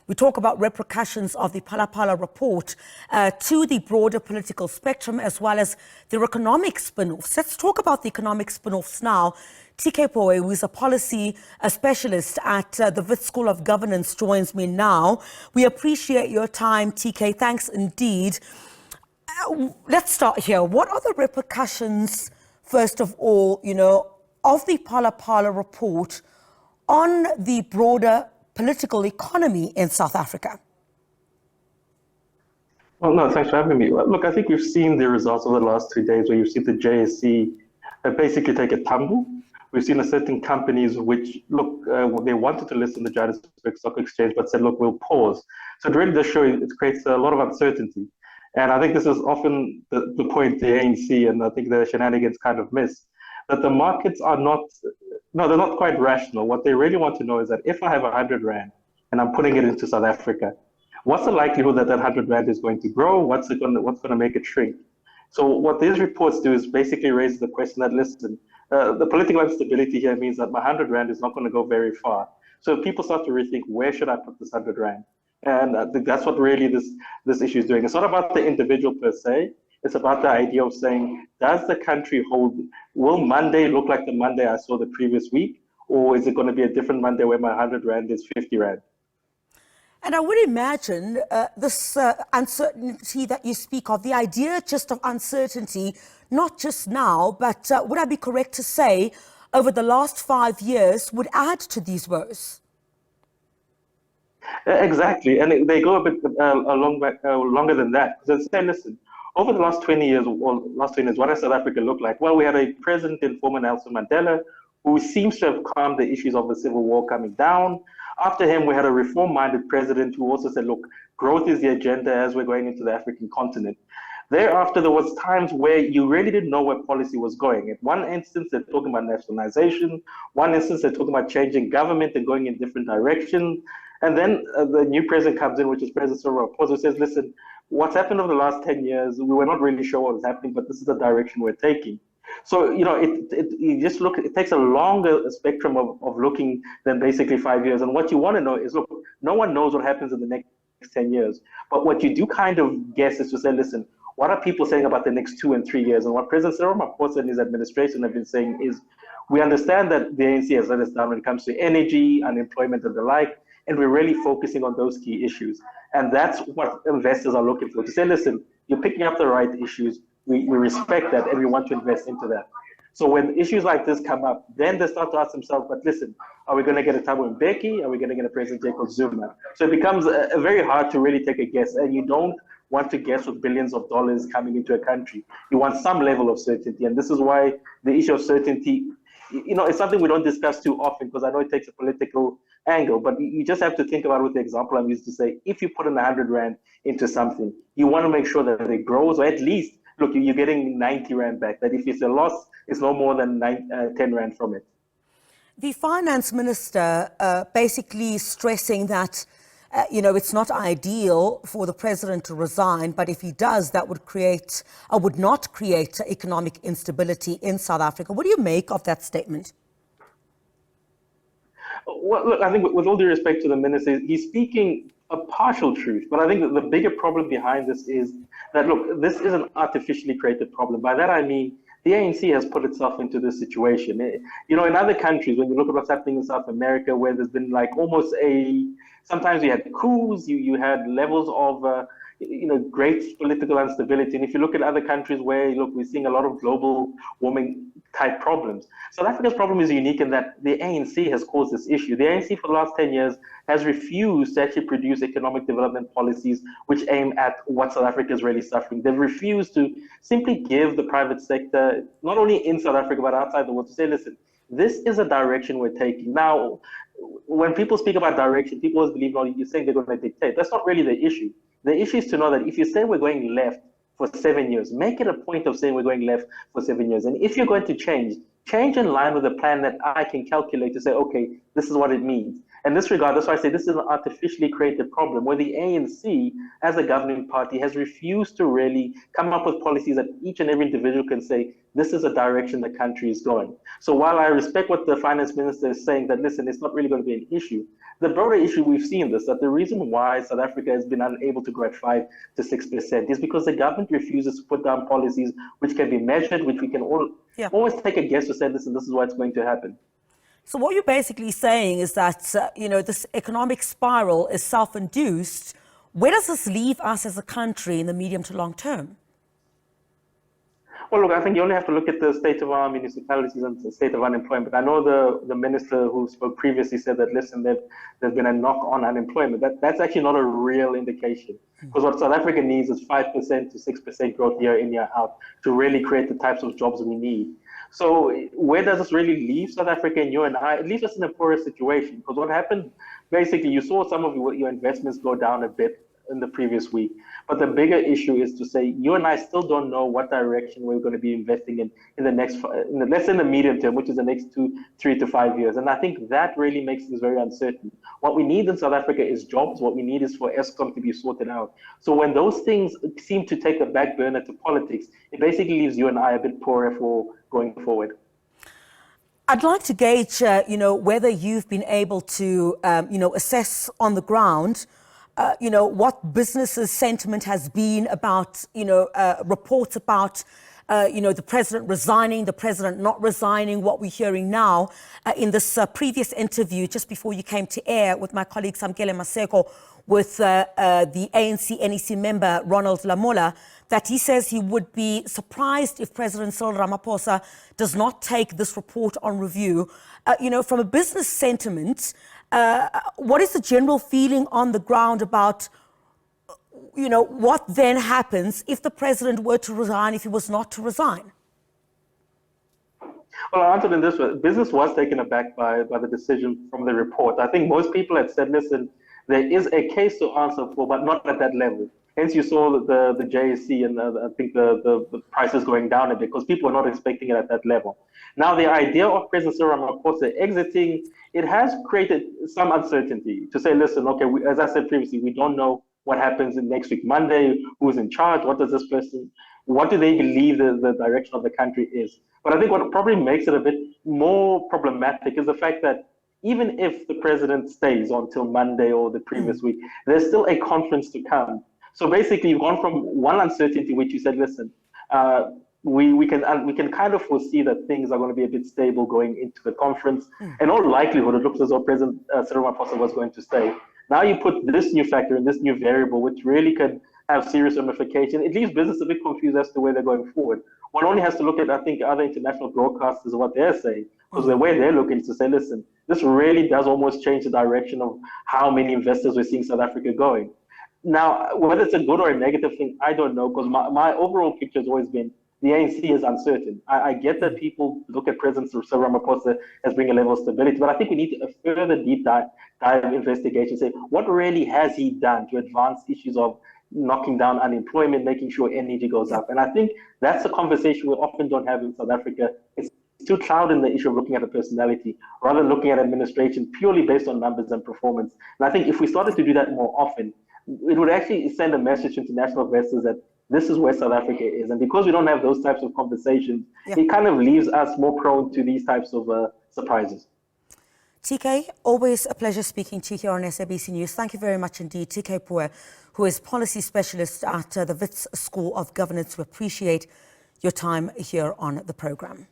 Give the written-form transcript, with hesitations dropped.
We talk about repercussions of the Phala Phala report to the broader political spectrum as well as their economic spin-offs. Let's talk about the economic spin-offs now. TK Pooe, who is a policy specialist at the Wits School of Governance, joins me now. We appreciate your time, TK. Thanks indeed. Let's start here. What are the repercussions, first of all, of the Phala Phala report on the broader political economy in South Africa? Well, no, thanks for having me. Look, I think we've seen the results of the last 2 days where you've seen the JSE basically take a tumble. We've seen certain companies which, look, they wanted to list on the Johannesburg Stock Exchange, but said, look, we'll pause. So it really does show it creates a lot of uncertainty. And I think this is often the point the ANC and I think the shenanigans kind of miss, that the markets are not, no, they're not quite rational. What they really want to know is that if I have 100 Rand and I'm putting it into South Africa, what's the likelihood that that 100 Rand is going to grow? What's going to make it shrink? So what these reports do is basically raise the question that, listen, the political instability here means that my 100 Rand is not going to go very far. So people start to rethink, where should I put this 100 Rand? And I think that's what really this issue is doing. It's not about the individual per se. It's about the idea of saying, does the country hold, will Monday look like the Monday I saw the previous week? Or is it going to be a different Monday where my 100 Rand is 50 Rand? And I would imagine this uncertainty that you speak of, the idea just of uncertainty, not just now, but would I be correct to say over the last 5 years would add to these woes? Exactly, and they go a bit longer than that. Because say, listen, over the last 20 years, what does South Africa look like? Well, we had a president in former Nelson Mandela who seems to have calmed the issues of the civil war coming down. After him, we had a reform-minded president who also said, look, growth is the agenda as we're going into the African continent. Thereafter, there was times where you really didn't know where policy was going. In one instance, they're talking about nationalization. One instance, they're talking about changing government and going in different directions. And then the new president comes in, which is President Cyril Ramaphosa, who says, listen, what's happened over the last 10 years, we were not really sure what was happening, but this is the direction we're taking. So, you just look, it takes a longer spectrum of looking than basically 5 years. And what you want to know is, look, no one knows what happens in the next 10 years. But what you do kind of guess is to say, listen, what are people saying about the next 2 and 3 years? And what President Cyril Ramaphosa and his administration have been saying is, we understand that the ANC has let us down when it comes to energy, unemployment, and the like, and we're really focusing on those key issues. And that's what investors are looking for, to say, listen, you're picking up the right issues, we respect that, and we want to invest into that. So when issues like this come up, then they start to ask themselves, but listen, are we going to get a Thabo Mbeki? Are we going to get a President Jacob Zuma? So it becomes very hard to really take a guess, and you don't want to guess with billions of dollars coming into a country. You want some level of certainty, and this is why the issue of certainty, it's something we don't discuss too often because I know it takes a political angle, but you just have to think about it with the example I'm used to say, if you put in 100 Rand into something, you want to make sure that it grows, or at least, look, you're getting 90 Rand back, that if it's a loss, it's no more than 10 Rand from it. The finance minister basically stressing that, it's not ideal for the president to resign, but if he does, that would create, or would not create economic instability in South Africa. What do you make of that statement? Well, look, I think with all due respect to the minister, he's speaking a partial truth, but I think that the bigger problem behind this is that, look, this is an artificially created problem. By that I mean, the ANC has put itself into this situation. In other countries, when you look at what's happening in South America, where there's been like almost sometimes you had coups, you had levels of, great political instability. And if you look at other countries where, look, we're seeing a lot of global warming type problems. South Africa's problem is unique in that the ANC has caused this issue. The ANC for the last 10 years has refused to actually produce economic development policies which aim at what South Africa is really suffering. They've refused to simply give the private sector, not only in South Africa, but outside the world, to say, listen, this is a direction we're taking. Now, when people speak about direction, people always believe, you're saying they're going to dictate. That's not really the issue. The issue is to know that if you say we're going left for 7 years, make it a point of saying we're going left for 7 years. And if you're going to change in line with a plan that I can calculate to say, okay, this is what it means. In this regard, that's why I say this is an artificially created problem where the ANC, as a governing party, has refused to really come up with policies that each and every individual can say, this is a direction the country is going. So while I respect what the finance minister is saying, that listen, it's not really going to be an issue, the broader issue we've seen this, that the reason why South Africa has been unable to grow at 5 to 6% is because the government refuses to put down policies which can be measured, which we can always take a guess to say, listen, this is what's going to happen. So what you're basically saying is that, this economic spiral is self-induced. Where does this leave us as a country in the medium to long term? Well, look, I think you only have to look at the state of our municipalities and the state of unemployment. I know the minister who spoke previously said that, listen, there's been a knock on unemployment. That's actually not a real indication. Because what South Africa needs is 5% to 6% growth year in, year out to really create the types of jobs we need. So where does this really leave South Africa and you and I? It leaves us in a poorer situation, because what happened, basically, you saw some of your investments go down a bit in the previous week. But the bigger issue is to say, you and I still don't know what direction we're going to be investing in the next, let's say in the medium term, which is the next 3 to 5 years. And I think that really makes things very uncertain. What we need in South Africa is jobs. What we need is for Eskom to be sorted out. So when those things seem to take a back burner to politics, it basically leaves you and I a bit poorer for going forward. I'd like to gauge, whether you've been able to, assess on the ground, what businesses' sentiment has been about, reports about, the president resigning, the president not resigning, what we're hearing now. In this previous interview, just before you came to air with my colleague Samkele Maseko, with the ANC NEC member Ronald Lamola, that he says he would be surprised if President Cyril Ramaphosa does not take this report on review. From a business sentiment, what is the general feeling on the ground about, what then happens if the president were to resign, if he was not to resign? Well, I'll answer it in this way. Business was taken aback by the decision from the report. I think most people had said, listen, there is a case to answer for, but not at that level. Hence, you saw the JSE and I think the prices going down a bit because people were not expecting it at that level. Now, the idea of President Cyril Ramaphosa exiting, it has created some uncertainty to say, listen, okay, as I said previously, we don't know what happens in next week, Monday, who's in charge, what does this person, what do they believe the direction of the country is? But I think what probably makes it a bit more problematic is the fact that even if the president stays until Monday or the previous week, there's still a conference to come. So basically, you've gone from one uncertainty, which you said, listen, we can kind of foresee that things are going to be a bit stable going into the conference. In all likelihood, it looks as though President Cyril Ramaphosa was going to stay. Now you put this new factor and this new variable, which really could have serious ramifications. It leaves business a bit confused as to where they're going forward. One only has to look at, I think, other international broadcasters, what they're saying, because the way they're looking is to say, listen, this really does almost change the direction of how many investors we're seeing South Africa going. Now, whether it's a good or a negative thing, I don't know, because my overall picture has always been the ANC is uncertain. I get that people look at President Cyril Ramaphosa as bringing a level of stability, but I think we need a further deep dive investigation, say what really has he done to advance issues of knocking down unemployment, making sure energy goes up. And I think that's a conversation we often don't have in South Africa. It's too clouded in the issue of looking at a personality rather than looking at administration purely based on numbers and performance. And I think if we started to do that more often, it would actually send a message to international investors that this is where South Africa is. And because we don't have those types of conversations, it kind of leaves us more prone to these types of surprises. TK, always a pleasure speaking to you here on SABC News. Thank you very much indeed. TK Pooe, who is policy specialist at the Wits School of Governance. We appreciate your time here on the program.